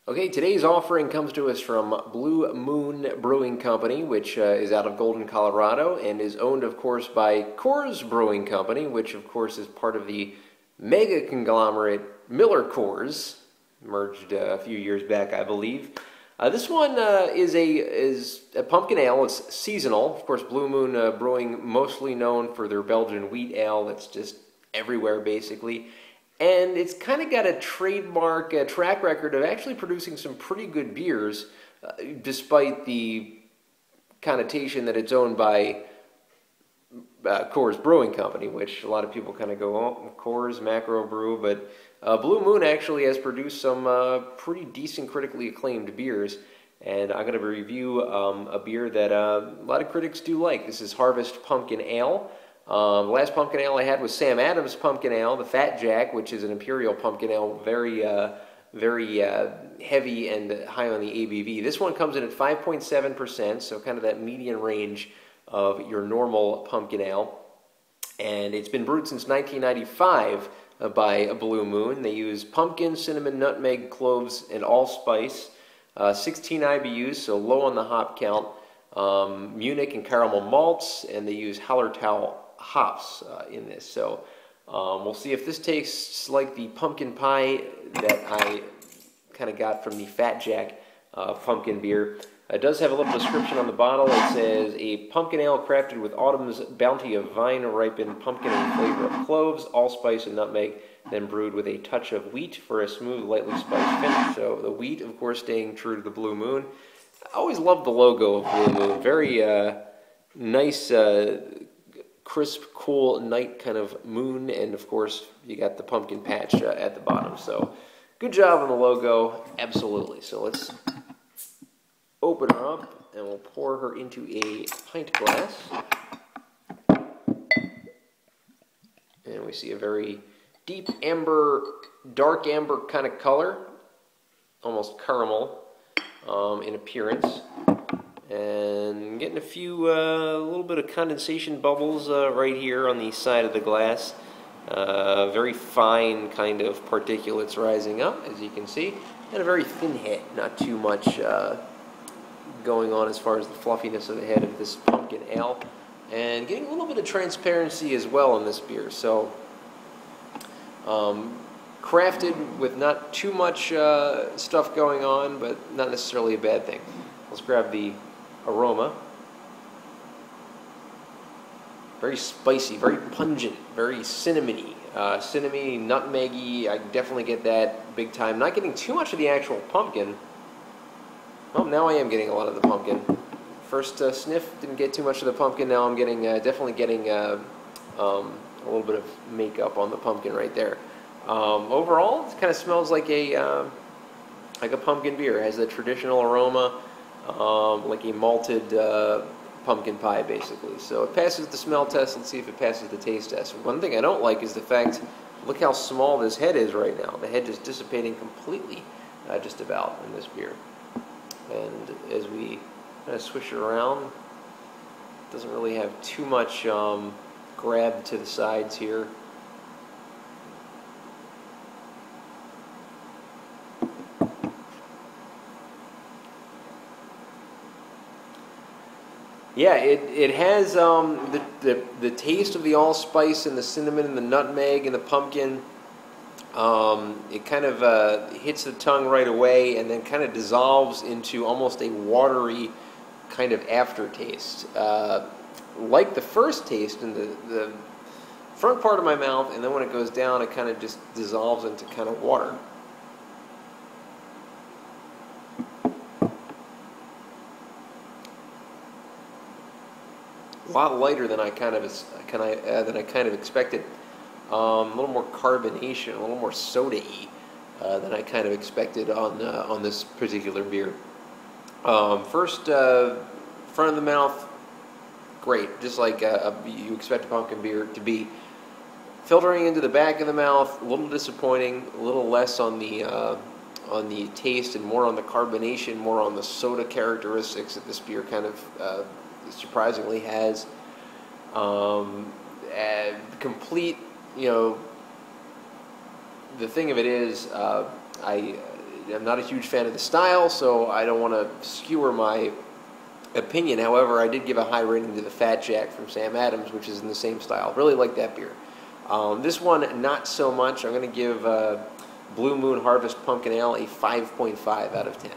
Okay, today's offering comes to us from Blue Moon Brewing Company, which is out of Golden, Colorado, and is owned, of course, by Coors Brewing Company, which, of course, is part of the mega conglomerate MillerCoors, merged a few years back, I believe. This one is a pumpkin ale. It's seasonal. Of course, Blue Moon Brewing, mostly known for their Belgian wheat ale that's just everywhere, basically. And it's kind of got a trademark track record of actually producing some pretty good beers, despite the connotation that it's owned by Coors Brewing Company, which a lot of people kind of go, oh, Coors, Macro Brew, but Blue Moon actually has produced some pretty decent critically acclaimed beers, and I'm going to review a beer that a lot of critics do like. This is Harvest Pumpkin Ale. The last pumpkin ale I had was Sam Adams Pumpkin Ale, the Fat Jack, which is an imperial pumpkin ale, very heavy and high on the ABV. This one comes in at 5.7%, so kind of that median range of your normal pumpkin ale. And it's been brewed since 1995 by Blue Moon. They use pumpkin, cinnamon, nutmeg, cloves, and allspice. 16 IBUs, so low on the hop count. Munich and caramel malts, and they use Hallertau hops in this. So we'll see if this tastes like the pumpkin pie that I kind of got from the Fat Jack pumpkin beer. It does have a little description on the bottle. It says, a pumpkin ale crafted with autumn's bounty of vine-ripened pumpkin and flavor of cloves, allspice, and nutmeg, then brewed with a touch of wheat for a smooth, lightly spiced finish. So the wheat, of course, staying true to the Blue Moon. I always loved the logo of Blue Moon. Very nice, crisp, cool night kind of moon, and of course you got the pumpkin patch at the bottom. So good job on the logo, absolutely. So let's open her up and we'll pour her into a pint glass. And we see a very deep amber, dark amber kind of color, almost caramel in appearance. And getting a few, a little bit of condensation bubbles right here on the side of the glass. Very fine kind of particulates rising up, as you can see. And a very thin head, not too much going on as far as the fluffiness of the head of this pumpkin ale. And getting a little bit of transparency as well in this beer. So, crafted with not too much stuff going on, but not necessarily a bad thing. Let's grab the aroma. Very spicy, very pungent, very cinnamony. Cinnamony, nutmeggy, I definitely get that big time. Not getting too much of the actual pumpkin. Oh, now I am getting a lot of the pumpkin. First sniff, didn't get too much of the pumpkin. Now I'm getting, definitely getting a little bit of makeup on the pumpkin right there. Overall, it kind of smells like a pumpkin beer. It has the traditional aroma, like a malted pumpkin pie, basically. So it passes the smell test. Let's see if it passes the taste test. One thing I don't like is the fact, look how small this head is right now. The head just dissipating completely, just about, in this beer. And as we kind of swish it around, it doesn't really have too much grab to the sides here. Yeah, it has the taste of the allspice and the cinnamon and the nutmeg and the pumpkin. It kind of hits the tongue right away and then kind of dissolves into almost a watery kind of aftertaste. Like the first taste in the front part of my mouth, and then when it goes down, it kind of just dissolves into kind of water. A lot lighter than I kind of expected. A little more carbonation, a little more soda-y than I kind of expected on this particular beer. First, front of the mouth, great, just like you expect a pumpkin beer to be. Filtering into the back of the mouth, a little disappointing, a little less on the taste and more on the carbonation, more on the soda characteristics that this beer kind of surprisingly has. Complete, you know, the thing of it is, I'm not a huge fan of the style, so I don't want to skewer my opinion. However, I did give a high rating to the Fat Jack from Sam Adams, which is in the same style. Really like that beer. This one, not so much. I'm going to give Blue Moon Harvest Pumpkin Ale a 5.5 out of 10.